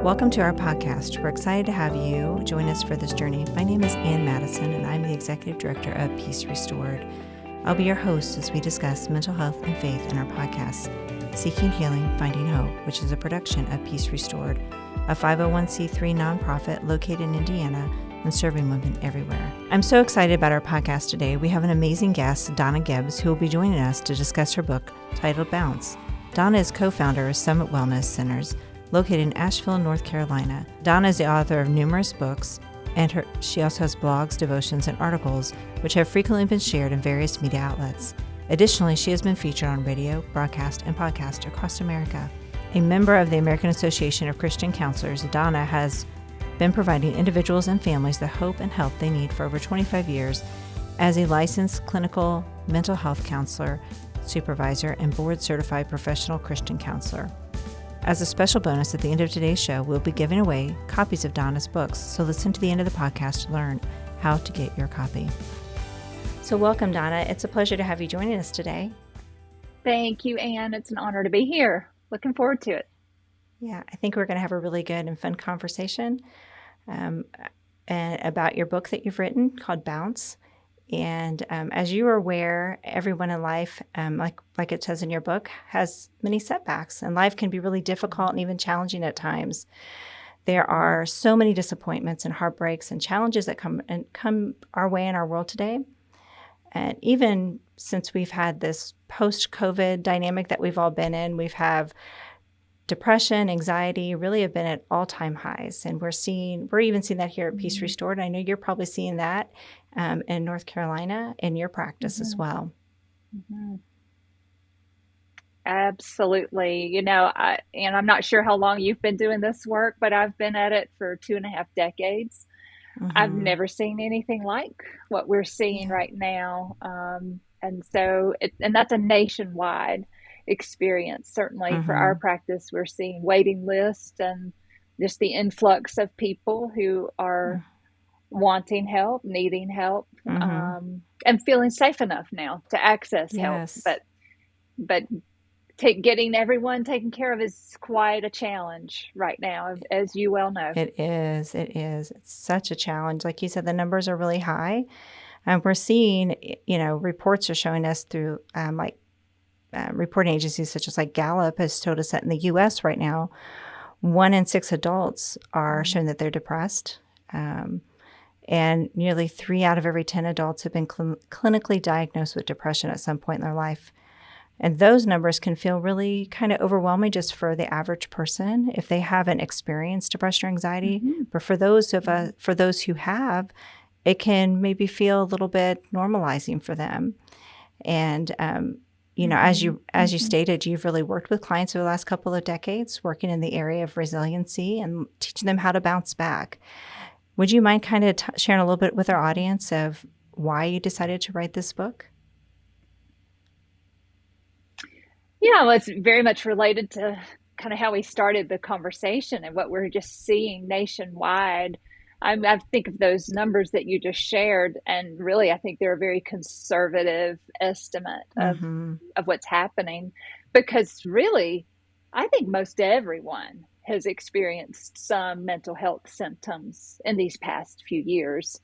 Welcome to our podcast. We're excited to have you join us for this journey. My name is Ann Madison, and I'm the Executive Director of Peace Restored. I'll be your host as we discuss mental health and faith in our podcast, Seeking Healing, Finding Hope, which is a production of Peace Restored, a 501c3 nonprofit located in Indiana and serving women everywhere. I'm so excited about our podcast today. We have an amazing guest, Donna Gibbs, who will be joining us to discuss her book titled Bounce. Donna is co-founder of Summit Wellness Centers, located in Asheville, North Carolina. Donna is the author of numerous books, and she also has blogs, devotions, and articles, which have frequently been shared in various media outlets. Additionally, she has been featured on radio, broadcast, and podcast across America. A member of the American Association of Christian Counselors, Donna has been providing individuals and families the hope and help they need for over 25 years as a licensed clinical mental health counselor, supervisor, and board-certified professional Christian counselor. As a special bonus at the end of today's show, we'll be giving away copies of Donna's books, so listen to the end of the podcast to learn how to get your copy. So welcome, Donna. It's a pleasure to have you joining us today. Thank you, Ann. It's an honor to be here. Looking forward to it. Yeah, I think we're going to have a really good and fun conversation and about your book that you've written called Bounce. And as you are aware, everyone in life, like it says in your book, has many setbacks, and life can be really difficult and even challenging at times. There are so many disappointments and heartbreaks and challenges that come our way in our world today. And even since we've had this post-COVID dynamic that we've all been in, we've had depression, anxiety really have been at all-time highs. And we're even seeing that here at Peace Restored. I know you're probably seeing that in North Carolina in your practice as well. Mm-hmm. Absolutely. And I'm not sure how long you've been doing this work, but I've been at it for 2.5 decades. Mm-hmm. I've never seen anything like what we're seeing right now. And that's a nationwide experience. Certainly for our practice, we're seeing waiting lists and just the influx of people who are wanting help, needing help, and feeling safe enough now to access help. But getting everyone taken care of is quite a challenge right now, as you well know. It is. It's such a challenge. Like you said, the numbers are really high. And we're seeing, reports are showing us through reporting agencies such as Gallup has told us that in the U.S. right now, 1 in 6 adults are showing that they're depressed. And nearly 3 out of every 10 adults have been clinically diagnosed with depression at some point in their life. And those numbers can feel really kind of overwhelming just for the average person if they haven't experienced depression or anxiety. Mm-hmm. But for those who have, it can maybe feel a little bit normalizing for them. And as you stated, you've really worked with clients over the last couple of decades, working in the area of resiliency and teaching them how to bounce back. Would you mind kind of sharing a little bit with our audience of why you decided to write this book? Yeah, well, it's very much related to kind of how we started the conversation and what we're just seeing nationwide. I think of those numbers that you just shared, and really, I think they're a very conservative estimate of what's happening, because really, I think most everyone has experienced some mental health symptoms in these past few years.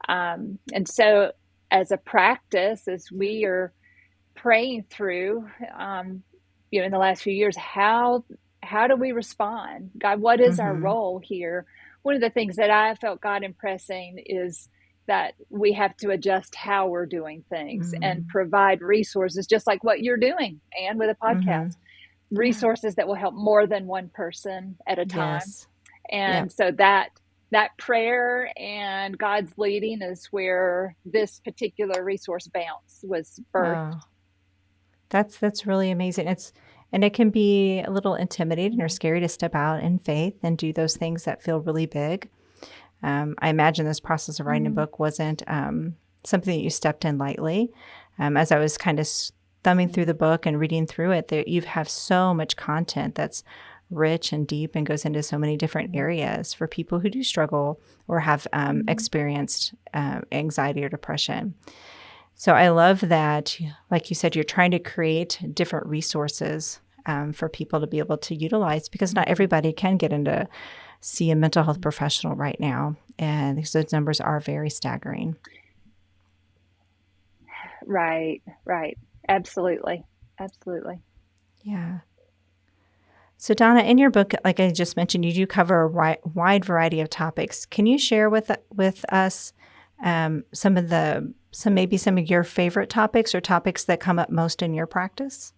And so as a practice, as we are praying through, in the last few years, how do we respond? God, what is our role here? One of the things that I felt God impressing is that we have to adjust how we're doing things and provide resources, just like what you're doing, and with a podcast, resources that will help more than one person at a time. Yes. And so that prayer and God's leading is where this particular resource Bounce was birthed. Wow. That's really amazing. It can be a little intimidating or scary to step out in faith and do those things that feel really big. I imagine this process of writing a book wasn't something that you stepped in lightly. As I was kind of thumbing through the book and reading through it, you have so much content that's rich and deep and goes into so many different areas for people who do struggle or have experienced anxiety or depression. So I love that, like you said, you're trying to create different resources for people to be able to utilize, because not everybody can get into see a mental health professional right now. And those numbers are very staggering. Right, right. Absolutely. Absolutely. Yeah. So Donna, in your book, like I just mentioned, you do cover a wide variety of topics. Can you share with us some of your favorite topics or topics that come up most in your practice?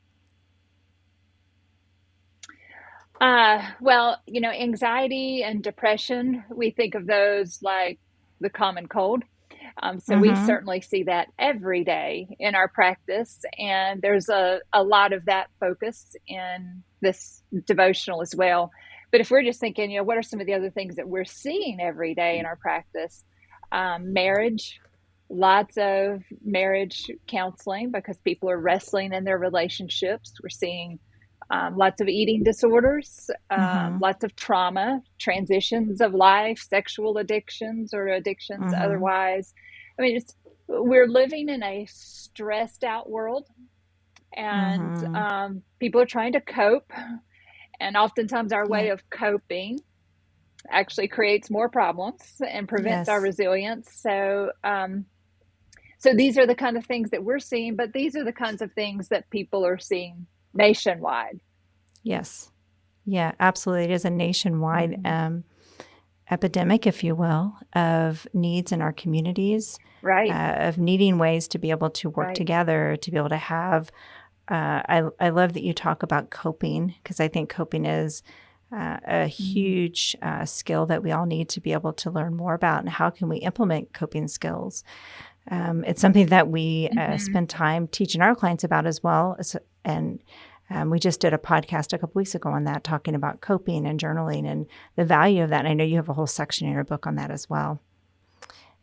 Well, anxiety and depression, we think of those like the common cold. So we Mm-hmm. certainly see that every day in our practice. And there's a lot of that focus in this devotional as well. But if we're just thinking, what are some of the other things that we're seeing every day in our practice? Marriage, lots of marriage counseling because people are wrestling in their relationships. We're seeing lots of eating disorders, Mm-hmm. lots of trauma, transitions of life, sexual addictions or addictions Mm-hmm. otherwise. I mean, we're living in a stressed out world, and Mm-hmm. people are trying to cope. And oftentimes, our way Yeah. of coping actually creates more problems and prevents our Yes. resilience. So these are the kind of things that we're seeing, but these are the kinds of things that people are seeing nationwide. Yes. Yeah, absolutely. It is a nationwide Mm-hmm. epidemic, if you will, of needs in our communities, Right, of needing ways to be able to work right. together, to be able to have. I love that you talk about coping because I think coping is a Mm-hmm. huge skill that we all need to be able to learn more about. And how can we implement coping skills? It's something that we Mm-hmm. spend time teaching our clients about as well. And we just did a podcast a couple weeks ago on that, talking about coping and journaling and the value of that. And I know you have a whole section in your book on that as well.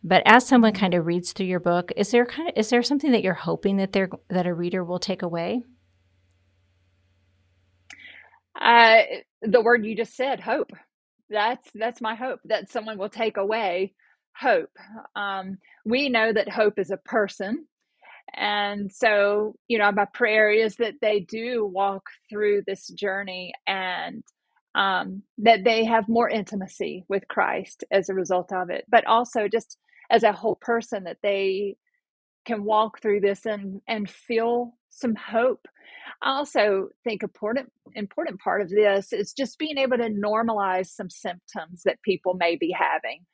But as someone Mm-hmm. kind of reads through your book, is there something that you're hoping that a reader will take away? Uh, the word you just said, hope. That's my hope that someone will take away hope. We know that hope is a person, and so my prayer is that they do walk through this journey and that they have more intimacy with Christ as a result of it, but also just as a whole person that they can walk through this and feel some hope. I also think important part of this is just being able to normalize some symptoms that people may be having.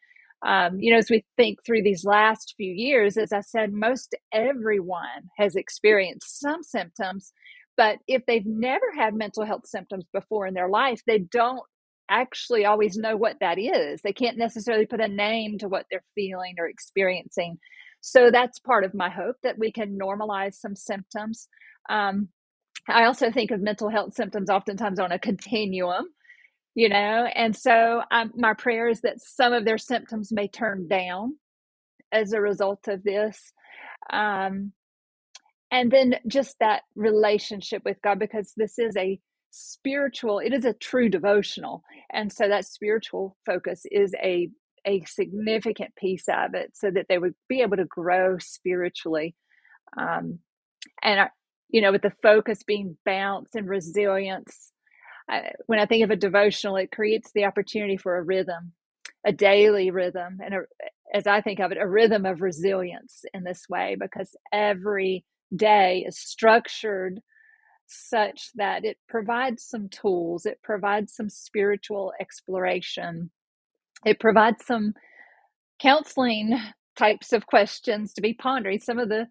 As we think through these last few years, as I said, most everyone has experienced some symptoms, but if they've never had mental health symptoms before in their life, they don't actually always know what that is. They can't necessarily put a name to what they're feeling or experiencing. So that's part of my hope that we can normalize some symptoms. Um, I also think of mental health symptoms oftentimes on a continuum, and so my prayer is that some of their symptoms may turn down as a result of this. Um, and then just that relationship with God, because this is it is a true devotional. And so that spiritual focus is a significant piece of it so that they would be able to grow spiritually. Um, and with the focus being balance and resilience, when I think of a devotional, it creates the opportunity for a rhythm, a daily rhythm, and as I think of it, a rhythm of resilience in this way, because every day is structured such that it provides some tools, it provides some spiritual exploration, it provides some counseling types of questions to be pondering. Some of the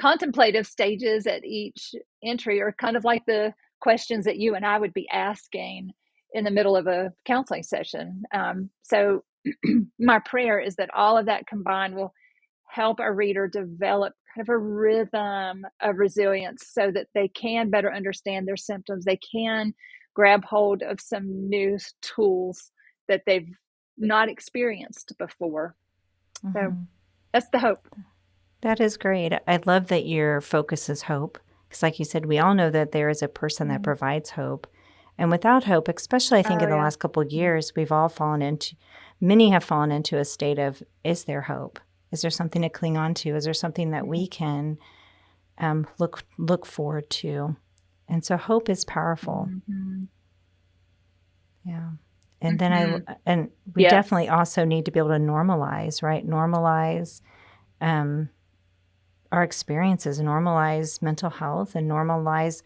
contemplative stages at each entry are kind of like the questions that you and I would be asking in the middle of a counseling session. So my prayer is that all of that combined will help a reader develop kind of a rhythm of resilience so that they can better understand their symptoms. They can grab hold of some new tools that they've not experienced before. So Mm-hmm. that's the hope. That is great. I love that your focus is hope. Because, like you said, we all know that there is a person that Mm. provides hope. And without hope, especially I think Oh, in the yeah. last couple of years, many have fallen into a state of, is there hope? Is there something to cling on to? Is there something that we can look forward to? And so hope is powerful. Mm-hmm. Yeah. And then Hmm. and we definitely Yes. also need to be able to normalize, right? Normalize um, our experiences, normalize mental health, and normalize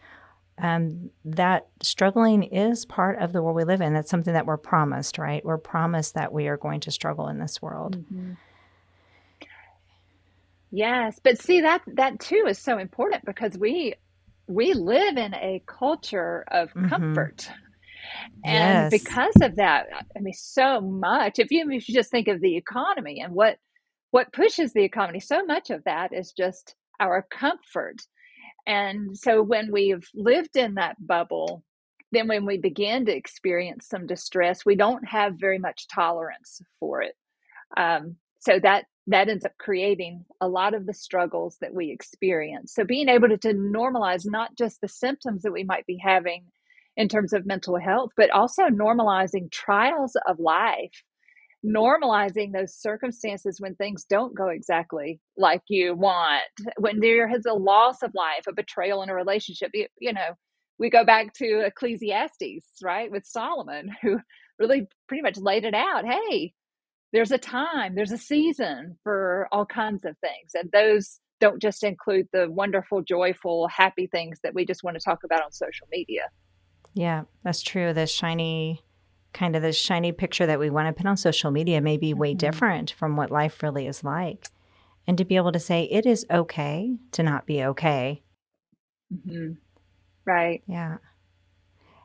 that struggling is part of the world we live in. That's something that we're promised, right? We're promised that we are going to struggle in this world. Hmm. Yes, but see that too is so important because we live in a culture of Mm-hmm. comfort. And Yes. because of that, I mean, so much, if you just think of the economy and what pushes the economy, so much of that is just our comfort. And so when we've lived in that bubble, then when we begin to experience some distress, we don't have very much tolerance for it. So that ends up creating a lot of the struggles that we experience. So being able to normalize not just the symptoms that we might be having in terms of mental health, but also normalizing trials of life, normalizing those circumstances when things don't go exactly like you want, when there is a loss of life, a betrayal in a relationship. We go back to Ecclesiastes, right, with Solomon, who really pretty much laid it out. Hey, there's a time, there's a season for all kinds of things. And those don't just include the wonderful, joyful, happy things that we just want to talk about on social media. Yeah, that's true. The shiny picture that we want to put on social media may be way Hmm. different from what life really is like. And to be able to say it is okay to not be okay. Hmm. Right. Yeah.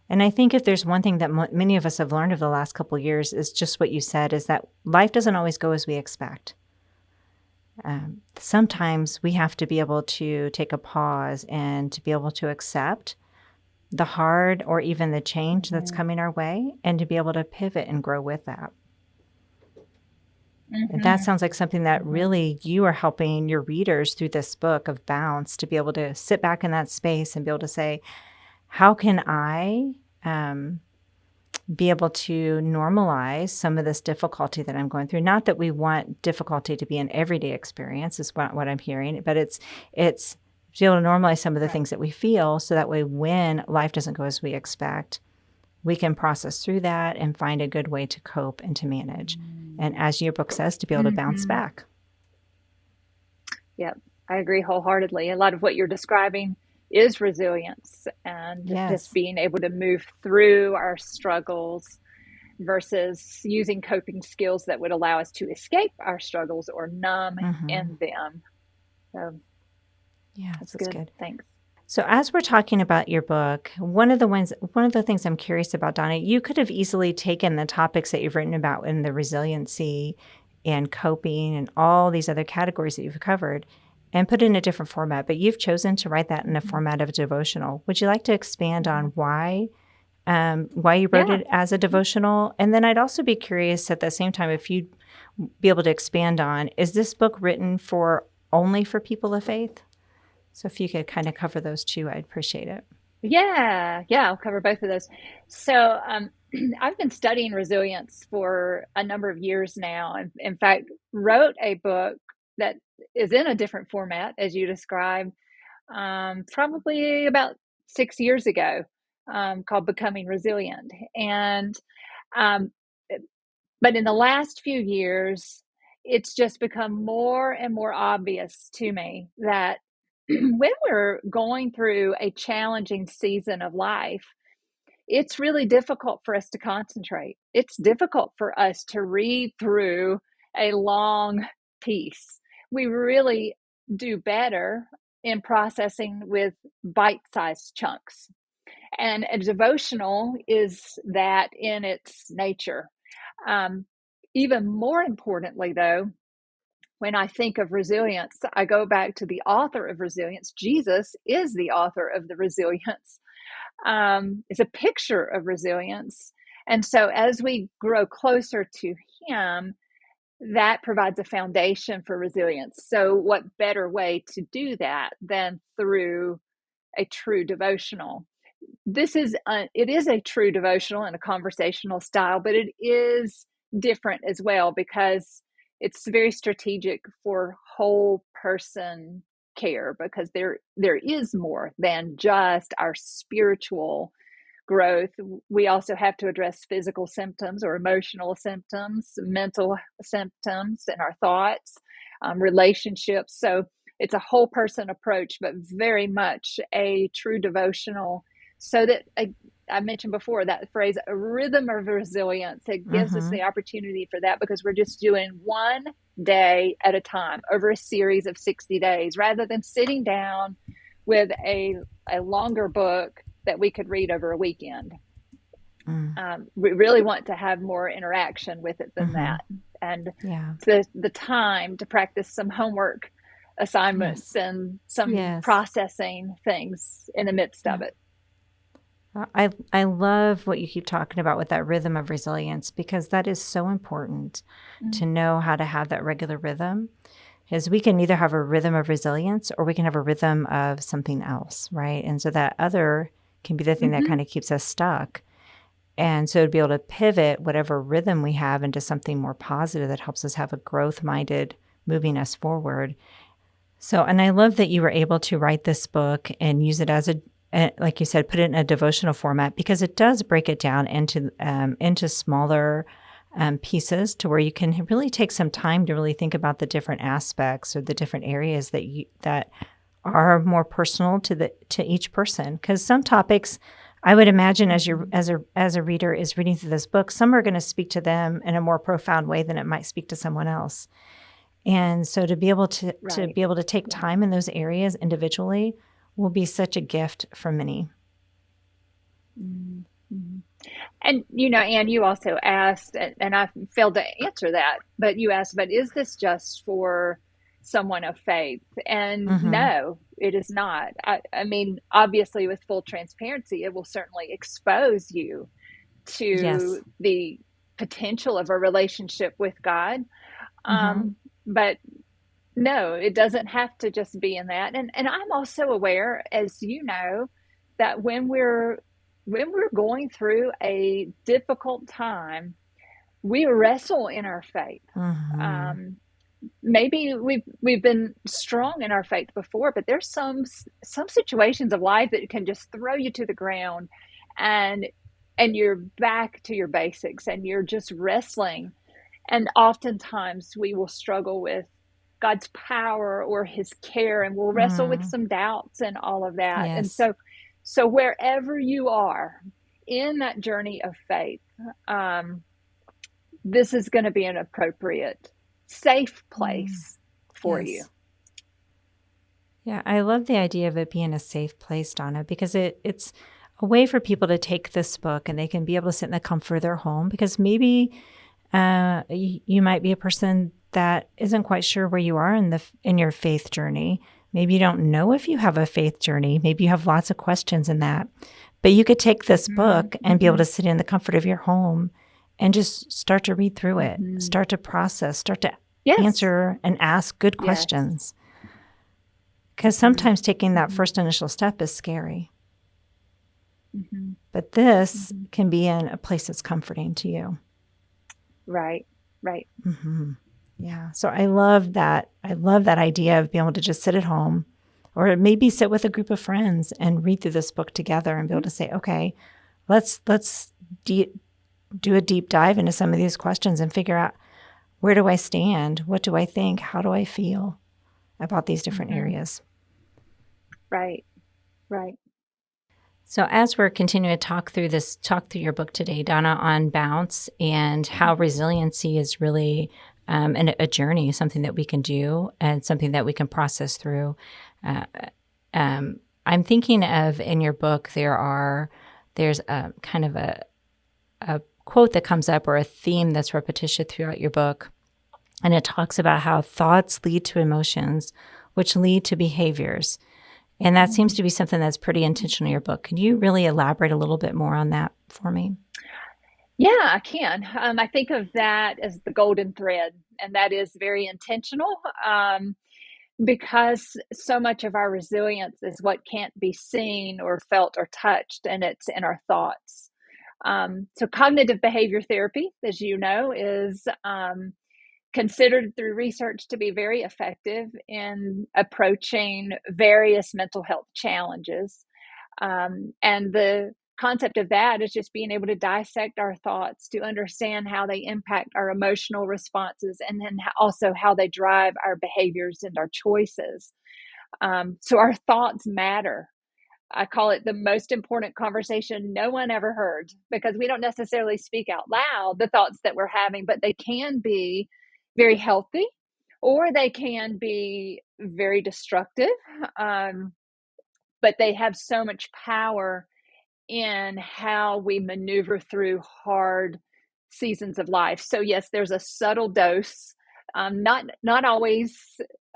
And I think if there's one thing that many of us have learned over the last couple of years is just what you said, is that life doesn't always go as we expect. Sometimes we have to be able to take a pause and to be able to accept the hard or even the change that's Hmm. coming our way, and to be able to pivot and grow with that. And that Hmm. sounds like something that Hmm. really you are helping your readers through this book of Bounce to be able to sit back in that space and be able to say, how can I be able to normalize some of this difficulty that I'm going through? Not that we want difficulty to be an everyday experience, is what I'm hearing, but it's to be able to normalize some of the Right. things that we feel, so that way when life doesn't go as we expect, we can process through that and find a good way to cope and to manage. And as your book says, to be able to bounce Hmm. back. Yep, I agree wholeheartedly. A lot of what you're describing is resilience and just Yes. being able to move through our struggles versus using coping skills that would allow us to escape our struggles or numb Mm-hmm. in them. So Yes, that's that's good. good. Thanks. So as we're talking about your book, one of the things I'm curious about, Donna, you could have easily taken the topics that you've written about in the resiliency and coping and all these other categories that you've covered and put it in a different format, but you've chosen to write that in a Hmm. format of a devotional. Would you like to expand Hmm. on why you wrote Yeah. it as a Hmm. devotional? And then I'd also be curious at the same time if you'd be able to expand on, is this book written for only for people of faith? So if you could kind of cover those two, I'd appreciate it. Yeah. Yeah. I'll cover both of those. So, I've been studying resilience for a number of years now. And in fact, wrote a book that is in a different format, as you described, probably about 6 years ago, called Becoming Resilient. And, um, but in the last few years, it's just become more and more obvious to me that when we're going through a challenging season of life, it's really difficult for us to concentrate. It's difficult for us to read through a long piece. We really do better in processing with bite sized chunks. And a devotional is that in its nature. Um, Even more importantly, though, when I think of resilience, I go back to the author of resilience. Jesus is the author of the resilience. It's a picture of resilience. And so as we grow closer to him, that provides a foundation for resilience. So, what better way to do that than through a true devotional? It is a true devotional in a conversational style, but it is different as well because it's very strategic for whole person care, because there is more than just our spiritual growth, we also have to address physical symptoms or emotional symptoms, mental symptoms, and our thoughts, relationships. So it's a whole person approach, but very much a true devotional. So that I mentioned before that phrase, a rhythm of resilience. It gives us Mm-hmm. the opportunity for that because we're just doing one day at a time over a series of 60 days rather than sitting down with a longer book that we could read over a weekend. Mm. We really want to have more interaction with it than Mm-hmm. that. And Yeah. the time to practice some homework assignments Yes. and some Yes. processing things in the midst Yeah. of it. I love what you keep talking about with that rhythm of resilience, because that is so important to know how to have that regular rhythm. Because we can either have a rhythm of resilience or we can have a rhythm of something else, right? And so that other can be the thing that Mm-hmm. kind of keeps us stuck. And so to be able to pivot whatever rhythm we have into something more positive that helps us have a growth minded, moving us forward. So, and I love that you were able to write this book and use it as like you said, put it in a devotional format, because it does break it down into smaller pieces to where you can really take some time to really think about the different aspects or the different areas that are more personal to each person. Because some topics, I would imagine, as you as a reader is reading through this book, some are going to speak to them in a more profound way than it might speak to someone else. And so to be able to Right. be able to take Yeah. time in those areas individually will be such a gift for many. Mm-hmm. And, Anne, you also asked, and I failed to answer that, but you asked, but is this just for someone of faith? And Mm-hmm. no, it is not. I mean, obviously, with full transparency, it will certainly expose you Yes. to the potential of a relationship with God. Mm-hmm. But no, it doesn't have to just be in that. And I'm also aware, as you know, that when we're going through a difficult time, we wrestle in our faith. Mm-hmm. Um, Maybe we've been strong in our faith before, but there's some situations of life that can just throw you to the ground, and you're back to your basics, and you're just wrestling. And oftentimes we will struggle with God's power or his care, and we'll wrestle with Mm. some doubts and all of that. And Yes. so wherever you are in that journey of faith, um, this is going to be an appropriate, safe Mm. place for you. Yes. Yeah, I love the idea of it being a safe place, Donna, because it's a way for people to take this book and they can be able to sit in the comfort of their home. Because maybe you might be a person that isn't quite sure where you are in your faith journey. Maybe you don't know if you have a faith journey. Maybe you have lots of questions in that. But you could take this book and be able Mm-hmm. to sit in the comfort of your home and just start to read through it, Mm-hmm. start to process, start to Yes. answer and ask good Yes. questions. Because Mm-hmm. sometimes taking that Mm-hmm. first initial step is scary. Mm-hmm. But this Mm-hmm. can be in a place that's comforting to you. Right. Right. Mm-hmm. Yeah. So I love that. I love that idea of being able to just sit at home or maybe sit with a group of friends and read through this book together and be able Mm-hmm. to say, okay, let's do a deep dive into some of these questions and figure out, where do I stand? What do I think? How do I feel about these different Mm-hmm. areas? Right. Right. So as we're continuing to talk through your book today, Donna, on bounce and how resiliency is really a journey, something that we can do and something that we can process through. Uh, I'm thinking of, in your book, there's a kind of a quote that comes up, or a theme that's repetitious throughout your book. And it talks about how thoughts lead to emotions, which lead to behaviors. And that seems to be something that's pretty intentional in your book. Can you really elaborate a little bit more on that for me? Yeah, I can. I think of that as the golden thread, and that is very intentional, because so much of our resilience is what can't be seen or felt or touched, and it's in our thoughts. So, cognitive behavior therapy, as you know, is considered through research to be very effective in approaching various mental health challenges. And concept of that is just being able to dissect our thoughts, to understand how they impact our emotional responses, and then also how they drive our behaviors and our choices. So our thoughts matter. I call it the most important conversation no one ever heard, because we don't necessarily speak out loud the thoughts that we're having, but they can be very healthy or they can be very destructive. Um, but they have so much power in how we maneuver through hard seasons of life. So yes, there's a subtle dose, not always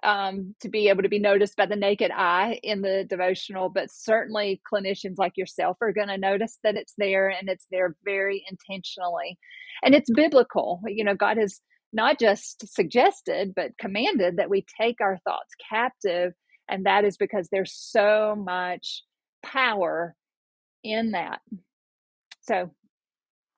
to be able to be noticed by the naked eye in the devotional, but certainly clinicians like yourself are going to notice that it's there, and it's there very intentionally. And it's biblical. God has not just suggested, but commanded that we take our thoughts captive. And that is because there's so much power in that. So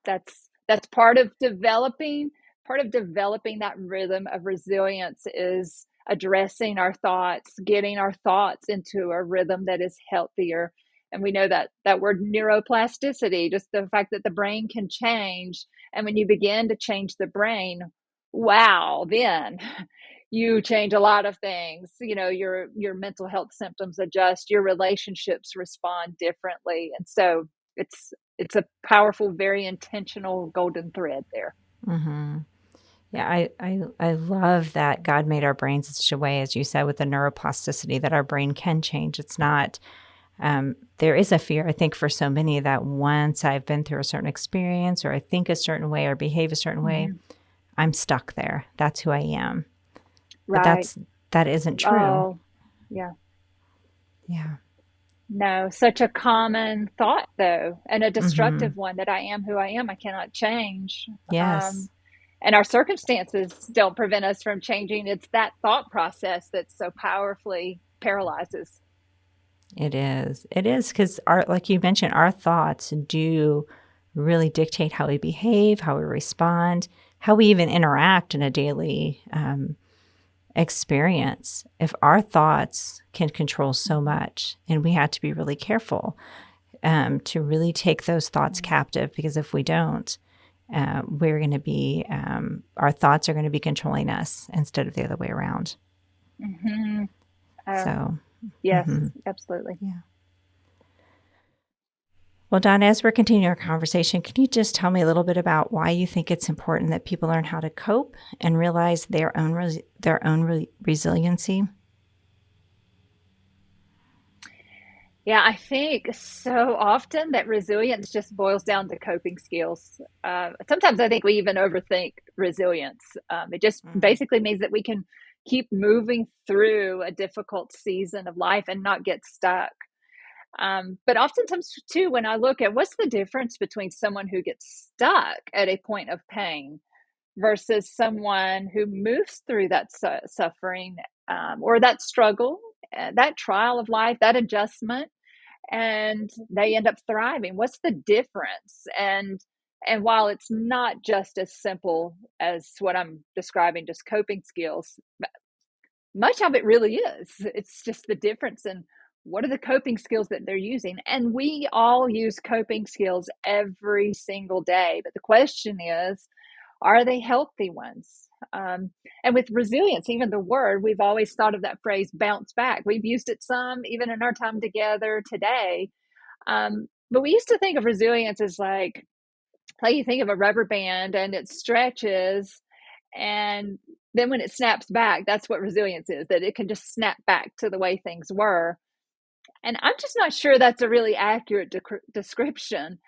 that's part of developing that rhythm of resilience, is addressing our thoughts, getting our thoughts into a rhythm that is healthier. And we know that word neuroplasticity, just the fact that the brain can change. And when you begin to change the brain, wow, then you change a lot of things. Your mental health symptoms adjust, your relationships respond differently. And so it's a powerful, very intentional golden thread there. Mm-hmm. Yeah, I love that God made our brains in such a way, as you said, with the neuroplasticity, that our brain can change. It's not, there is a fear, I think, for so many, that once I've been through a certain experience, or I think a certain way, or behave a certain way, Mm-hmm. I'm stuck there. That's who I am. But Right. that isn't true. Oh, yeah. Yeah. No, such a common thought, though, and a Mm-hmm. destructive one, that I am who I am. I cannot change. Yes, Um, and our circumstances don't prevent us from changing. It's that thought process that so powerfully paralyzes. it is. It is, because like you mentioned, our thoughts do really dictate how we behave, how we respond, how we even interact in a daily experience. If our thoughts can control so Mhm. much, and we have to be really careful to really take those thoughts captive, because if we don't, we're going to be, our thoughts are going to be controlling us instead of the other way around. Mhm. Oh, So, yes, mhm, absolutely. yeah. Well, Donna, as we're continuing our conversation, can you just tell me a little bit about why you think it's important that people learn how to cope and realize their own resiliency? Yeah, I think so often that resilience just boils down to coping skills. Sometimes I think we even overthink resilience. It just Mm, basically means that we can keep moving through a difficult season of life and not get stuck. But oftentimes, too, when I look at what's the difference between someone who gets stuck at a point of pain versus someone who moves through that suffering, or that struggle, that trial of life, that adjustment, and they end up thriving. What's the difference? And while it's not just as simple as what I'm describing, just coping skills, much of it really is. It's just the difference in what are the coping skills that they're using. And we all use coping skills every single day. But the question is, are they healthy ones? Um, and with resilience, even the word, we've always thought of that phrase bounce back. We've used it some even in our time together today. But we used to think of resilience as like you think of a rubber band and it stretches, and then when it snaps back, that's what resilience is, that it can just snap back to the way things were. And I'm just not sure that's a really accurate description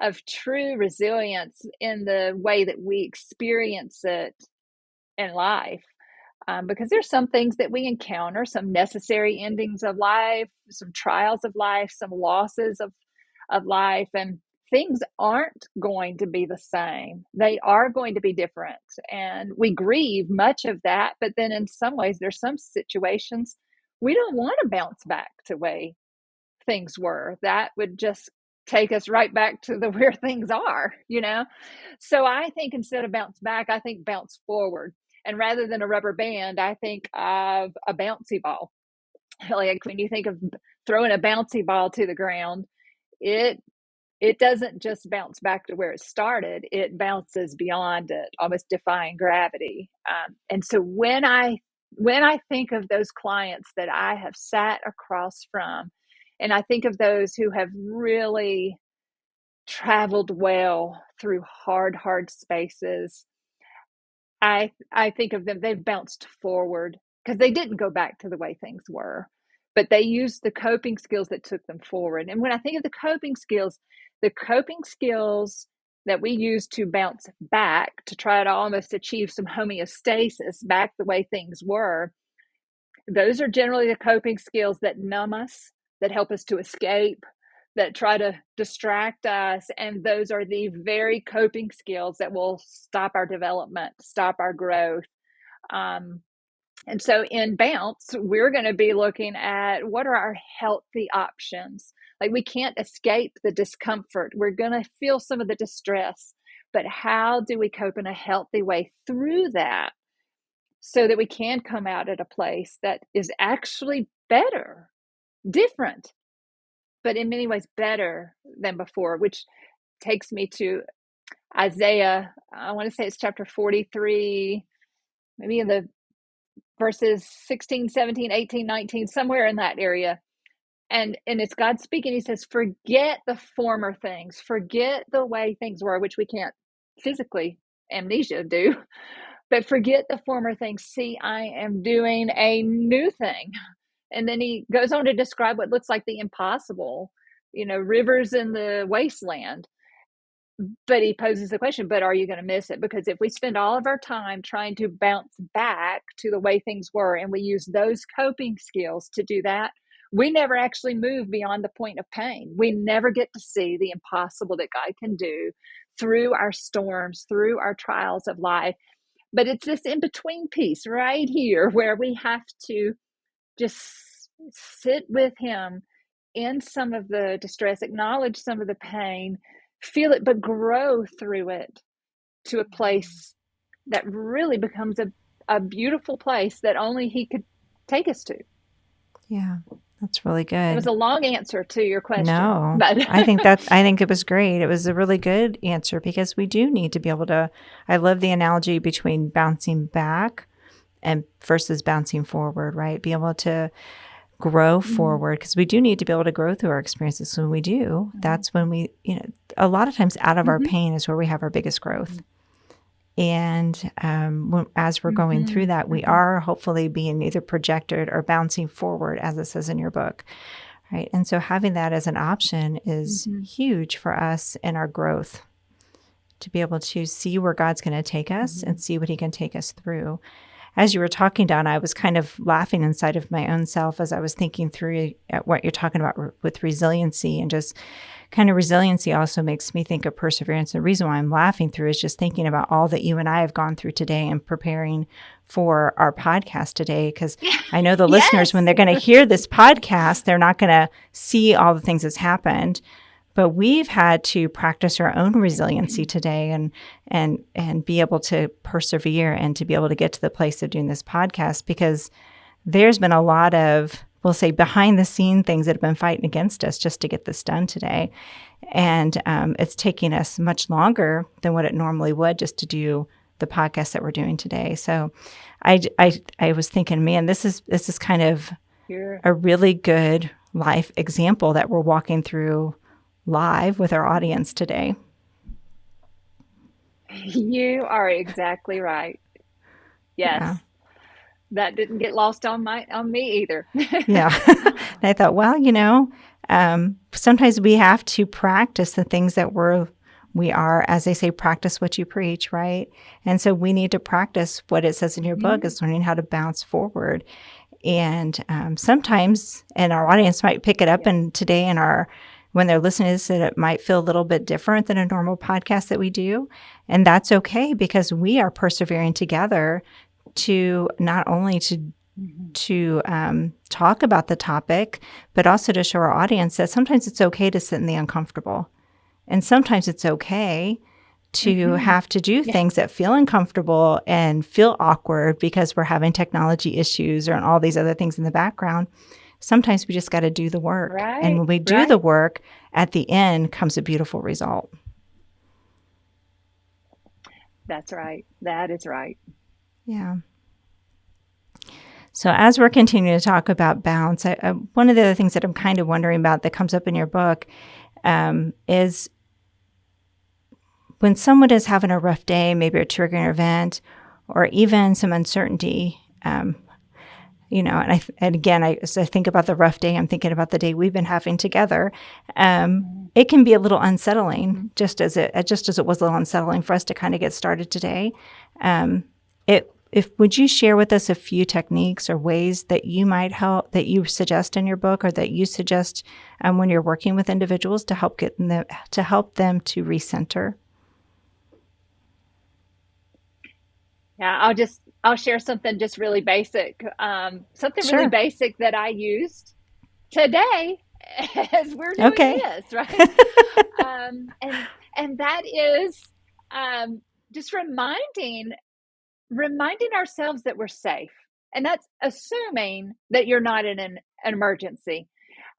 of true resilience in the way that we experience it in life. Because there's some things that we encounter, some necessary endings of life, some trials of life, some losses of life, and things aren't going to be the same. They are going to be different. And we grieve much of that. But then in some ways, there's some situations we don't want to bounce back to way things were. That would just take us right back to the where things are. So I think instead of bounce back, I think bounce forward. And rather than a rubber band, I think of a bouncy ball. Like when you think of throwing a bouncy ball to the ground, it it doesn't just bounce back to where it started, it bounces beyond it, almost defying gravity. And so when I think of those clients that I have sat across from, and I think of those who have really traveled well through hard spaces, I think of them, they've bounced forward because they didn't go back to the way things were, but they used the coping skills that took them forward. And when I think of the coping skills that we use to bounce back, to try to almost achieve some homeostasis back the way things were, those are generally the coping skills that numb us, that help us to escape, that try to distract us. And those are the very coping skills that will stop our development, stop our growth. And so in Bounce, we're going to be looking at what are our healthy options. Like, we can't escape the discomfort. We're going to feel some of the distress, but how do we cope in a healthy way through that so that we can come out at a place that is actually better, different, but in many ways better than before, which takes me to Isaiah. I want to say it's chapter 43, maybe in the verses 16, 17, 18, 19, somewhere in that area. And it's God speaking. He says, forget the former things, forget the way things were, which we can't physically amnesia do, but forget the former things. See, I am doing a new thing. And then he goes on to describe what looks like the impossible, rivers in the wasteland. But he poses the question, but are you going to miss it? Because if we spend all of our time trying to bounce back to the way things were, and we use those coping skills to do that, we never actually move beyond the point of pain. We never get to see the impossible that God can do through our storms, through our trials of life. But it's this in-between piece right here where we have to just sit with him in some of the distress, acknowledge some of the pain, feel it, but grow through it to a place that really becomes a beautiful place that only he could take us to. Yeah, that's really good. It was a long answer to your question. No, but I think it was great. It was a really good answer because we do need to be able to, I love the analogy between bouncing back and versus bouncing forward, right? Be able to grow forward, because we do need to be able to grow through our experiences. When we do, that's when we, a lot of times out of our pain is where we have our biggest growth. And as we're going through that, we are hopefully being either projected or bouncing forward, as it says in your book, right? And so having that as an option is huge for us in our growth, to be able to see where God's going to take us and see what he can take us through. As you were talking, Donna, I was kind of laughing inside of my own self as I was thinking through at what you're talking about with resiliency, and just kind of resiliency also makes me think of perseverance. The reason why I'm laughing through is just thinking about all that you and I have gone through today and preparing for our podcast today, because I know the listeners, when they're going to hear this podcast, they're not going to see all the things that's happened. But we've had to practice our own resiliency today and be able to persevere and to be able to get to the place of doing this podcast, because there's been a lot of, we'll say, behind the scene things that have been fighting against us just to get this done today. And it's taking us much longer than what it normally would just to do the podcast that we're doing today. So I was thinking, man, this is kind of a really good life example that we're walking through live with our audience today. You are exactly right. Yes. Yeah. That didn't get lost on me either. Yeah. And I thought, well, sometimes we have to practice the things that we are, as they say, practice what you preach, right? And so we need to practice what it says in your book, is learning how to bounce forward. And sometimes, and our audience might pick it up, and today when they're listening to this, that it might feel a little bit different than a normal podcast that we do. And that's okay, because we are persevering together to not only to talk about the topic, but also to show our audience that sometimes it's okay to sit in the uncomfortable. And sometimes it's okay to have to do things that feel uncomfortable and feel awkward because we're having technology issues or all these other things in the background. Sometimes we just got to do the work. And Right, when we do the right. work, at the end comes a beautiful result. That's right. That is right. Yeah. So as we're continuing to talk about balance, one of the other things that I'm kind of wondering about that comes up in your book is when someone is having a rough day, maybe a triggering event, or even some uncertainty, and again, as I think about the rough day, I'm thinking about the day we've been having together. Mhm, It can be a little unsettling, mhm. just as it was a little unsettling for us to kind of get started today. Um, if would you share with us a few techniques or ways that you might help that you suggest in your book, or that you suggest when you're working with individuals to help them to recenter? Yeah, I'll share something just really basic. Something really Sure. basic that I used today as we're doing Okay. this, right? And that is um, just reminding ourselves that we're safe, and that's assuming that you're not in an emergency.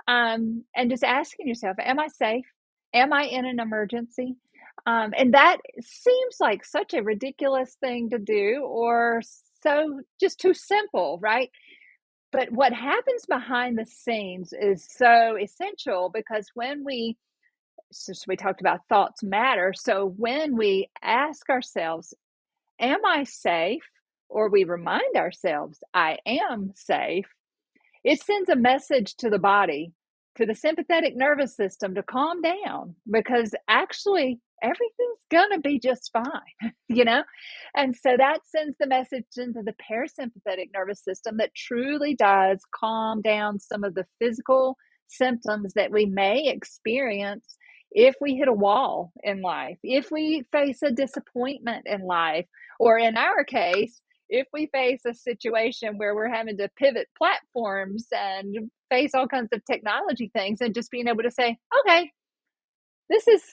And just asking yourself, am I safe? Am I in an emergency? And that seems like such a ridiculous thing to do, or so just too simple, right? But what happens behind the scenes is so essential, because since we talked about thoughts matter, so when we ask ourselves, am I safe? Or we remind ourselves, I am safe, it sends a message to the body, to the sympathetic nervous system, to calm down, because actually everything's going to be just fine, you know? And so that sends the message into the parasympathetic nervous system that truly does calm down some of the physical symptoms that we may experience if we hit a wall in life, if we face a disappointment in life, or in our case, if we face a situation where we're having to pivot platforms and face all kinds of technology things, and just being able to say, okay, this is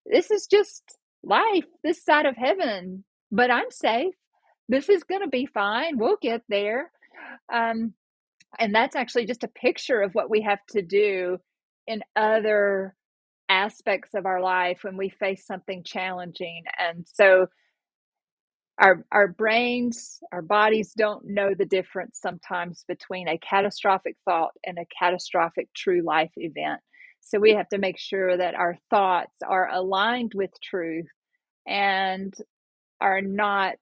this is just life this side of heaven, but I'm safe, this is going to be fine, we'll get there. um, and that's actually just a picture of what we have to do in other aspects of our life when we face something challenging. And so our brains, our bodies don't know the difference sometimes between a catastrophic thought and a catastrophic true life event. So we have to make sure that our thoughts are aligned with truth and are not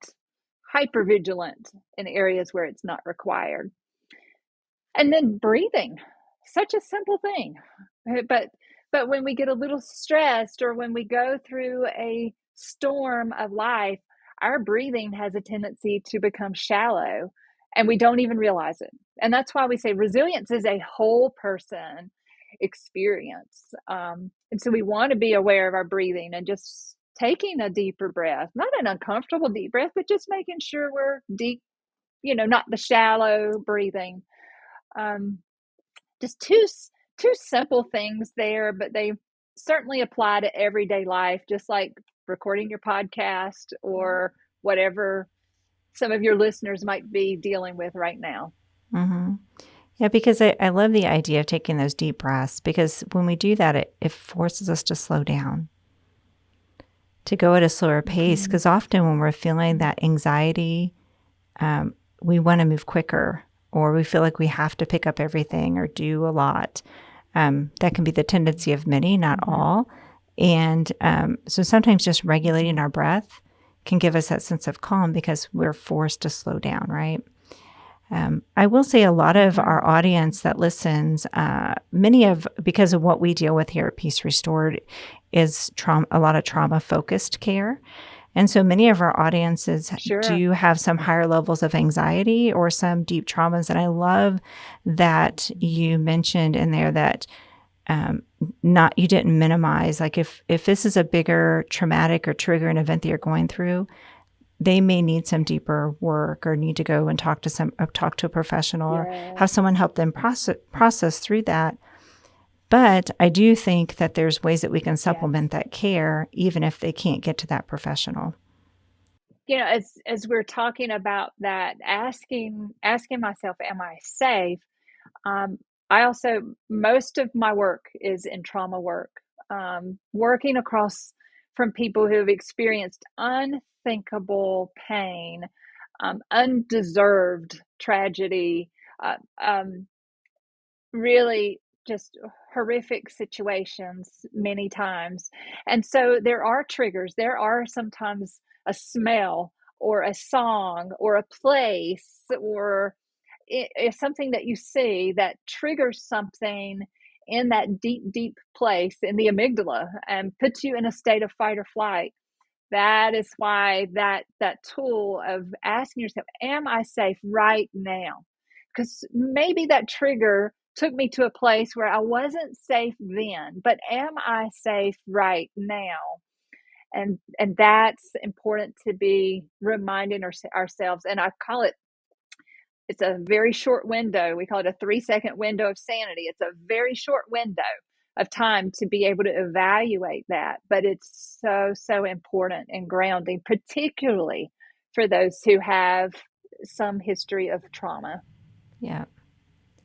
hypervigilant in areas where it's not required. And then breathing, such a simple thing. But when we get a little stressed, or when we go through a storm of life, our breathing has a tendency to become shallow, and we don't even realize it. And that's why we say resilience is a whole person experience. And so we want to be aware of our breathing and just taking a deeper breath, not an uncomfortable deep breath, but just making sure we're deep, not the shallow breathing. um, just two simple things there, but they certainly apply to everyday life, just like recording your podcast or whatever some of your listeners might be dealing with right now. Mm-hmm. Yeah, because I love the idea of taking those deep breaths, because when we do that, it forces us to slow down, to go at a slower pace. Mm-hmm. Because often when we're feeling that anxiety, um, we want to move quicker, or we feel like we have to pick up everything or do a lot. That can be the tendency of many, not Mm-hmm. all. And so sometimes just regulating Mm-hmm. our breath can give us that sense of calm, because we're forced to slow down, right? I will say a lot of Mm-hmm. our audience that listens, because of what we deal with here at Peace Restored, is a lot of trauma focused care. And so many of our audiences Sure. do have some higher levels of anxiety or some deep traumas. And I love that you mentioned in there that not you didn't minimize, like if this is a bigger traumatic or triggering event that you're going through, they may need some deeper work, or need to go and talk to a professional, or Yeah. have someone help them process through that. But I do think that there's ways that we can Yes. supplement that care, even if they can't get to that professional. As we're talking about that, asking myself, am I safe? I also, most of my work is in trauma work, working across from people who have experienced unthinkable pain, undeserved tragedy, uh, um, really just horrific situations many times. And so there are triggers. There are sometimes a smell or a song or a place or it's something that you see that triggers something in that deep, deep place in the amygdala and puts you in a state of fight or flight. That is why that tool of asking yourself, am I safe right now? Because maybe that trigger took me to a place where I wasn't safe then, but am I safe right now? And that's important to be reminding ourselves. And I call it, it's a very short window. We call it a 3-second window of sanity. It's a very short window of time to be able to evaluate that. But it's so, so important and grounding, particularly for those who have some history of trauma. Yeah.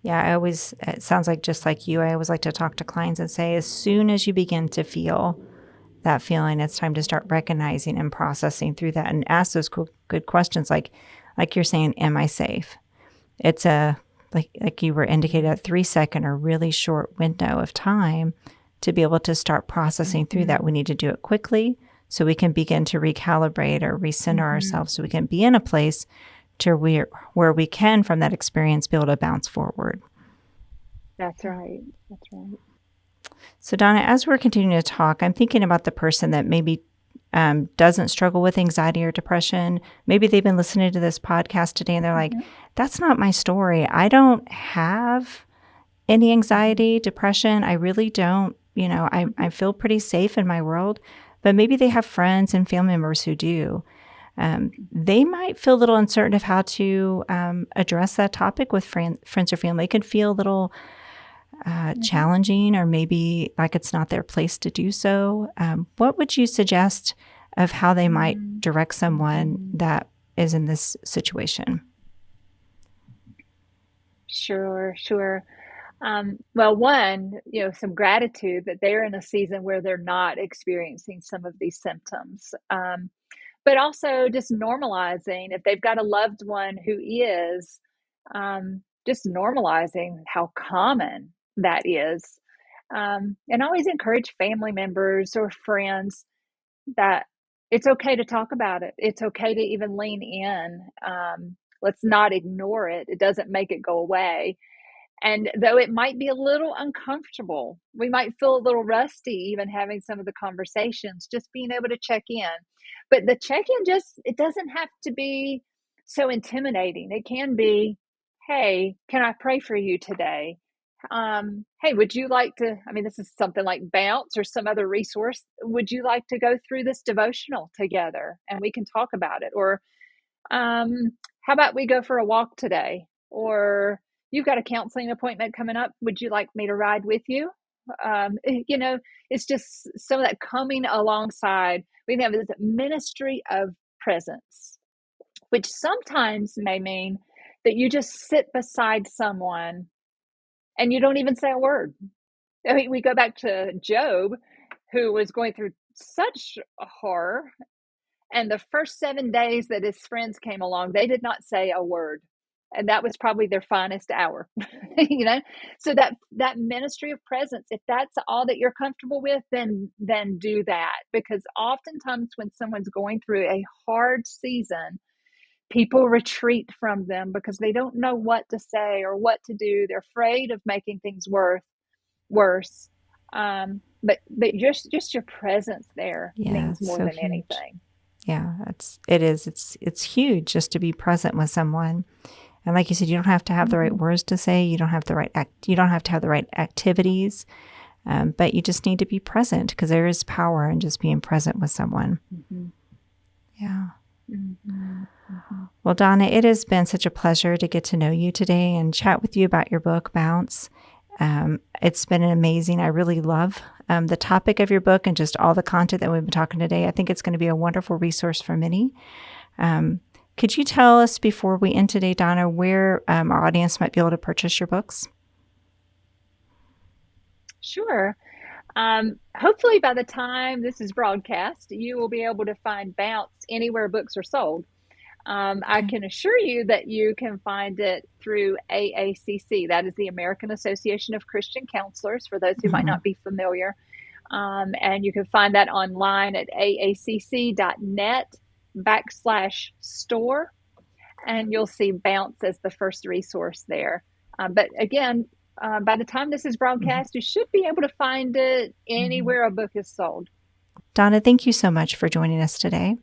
Yeah, it sounds like just like you, I always like to talk to clients and say, as soon as you begin to feel that feeling, it's time to start recognizing and processing through that and ask those good questions like you're saying, am I safe? It's like you were indicated, a 3-second or really short window of time to be able to start processing through that. We need to do it quickly so we can begin to recalibrate or recenter ourselves so we can be in a place to where we can, from that experience, be able to bounce forward. That's right. That's right. So Donna, as we're continuing to talk, I'm thinking about the person that maybe doesn't struggle with anxiety or depression. Maybe they've been listening to this podcast today and they're like, that's not my story. I don't have any anxiety, depression. I really don't. I feel pretty safe in my world, but maybe they have friends and family members who do. They might feel a little uncertain of how to address that topic with friends or family. It could feel a little challenging, or maybe like it's not their place to do so. What would you suggest of how they might direct someone that is in this situation? Sure. Well, one, some gratitude that they're in a season where they're not experiencing some of these symptoms. But also just normalizing, if they've got a loved one who is, just normalizing how common that is. And always encourage family members or friends that it's okay to talk about it. It's okay to even lean in. Let's not ignore it. It doesn't make it go away. And though it might be a little uncomfortable, we might feel a little rusty even having some of the conversations, just being able to check in. But the check in, it doesn't have to be so intimidating. It can be, hey, can I pray for you today? Hey, would you like to? I mean, this is something like Bounce or some other resource. Would you like to go through this devotional together and we can talk about it? Or how about we go for a walk today? Or you've got a counseling appointment coming up. Would you like me to ride with you? It's just some of that coming alongside. We have this ministry of presence, which sometimes may mean that you just sit beside someone and you don't even say a word. I mean, we go back to Job, who was going through such horror. And the first 7 days that his friends came along, they did not say a word. And that was probably their finest hour, So that ministry of presence, if that's all that you're comfortable with, then do that. Because oftentimes when someone's going through a hard season, people retreat from them because they don't know what to say or what to do. They're afraid of making things worse. But just your presence there means more so than huge. anything. Yeah, it's huge just to be present with someone. And like you said, you don't have to have the right words to say. You don't have to have the right activities, but you just need to be present, because there is power in just being present with someone. Yeah. Well, Donna, it has been such a pleasure to get to know you today and chat with you about your book, Bounce. It's been amazing. I really love the topic of your book and just all the content that we've been talking today. I think it's going to be a wonderful resource for many. Could you tell us before we end today, Donna, where our audience might be able to purchase your books? Sure. Hopefully, by the time this is broadcast, you will be able to find Bounce anywhere books are sold. I Okay. can assure you that you can find it through AACC. That is the American Association of Christian Counselors, for those who might Mhm. not be familiar. And you can find that online at aacc.net/store, and you'll see Bounce as the first resource there. But again, by the time this is Mhm. broadcast, you should be able to find it Mhm. anywhere a book is sold. Donna, thank you so much for joining us today.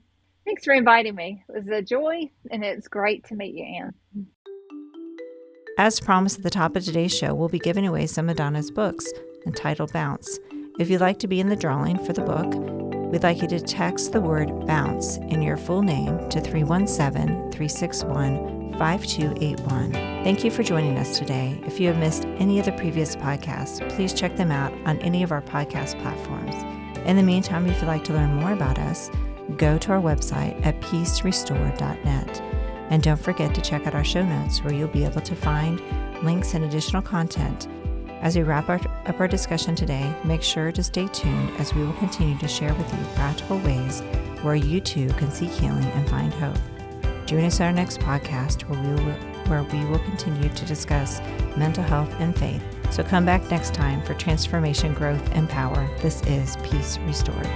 Thanks for inviting me. It was a joy, and it's great to meet you, Anne. As promised at the top of today's show, we'll be giving away some of Donna's books entitled Bounce. If you'd like to be in the drawing for the book, we'd like you to text the word Bounce in your full name to 317-361-5281. Thank you for joining us today. If you have missed any of the previous podcasts, please check them out on any of our podcast platforms. In the meantime, if you'd like to learn more about us, go to our website at peacerestored.net. And don't forget to check out our show notes where you'll be able to find links and additional content. As we wrap up our discussion today, make sure to stay tuned as we will continue to share with you practical ways where you too can seek healing and find hope. Join us on our next podcast where we will continue to discuss mental health and faith. So come back next time for transformation, growth, and power. This is Peace Restored.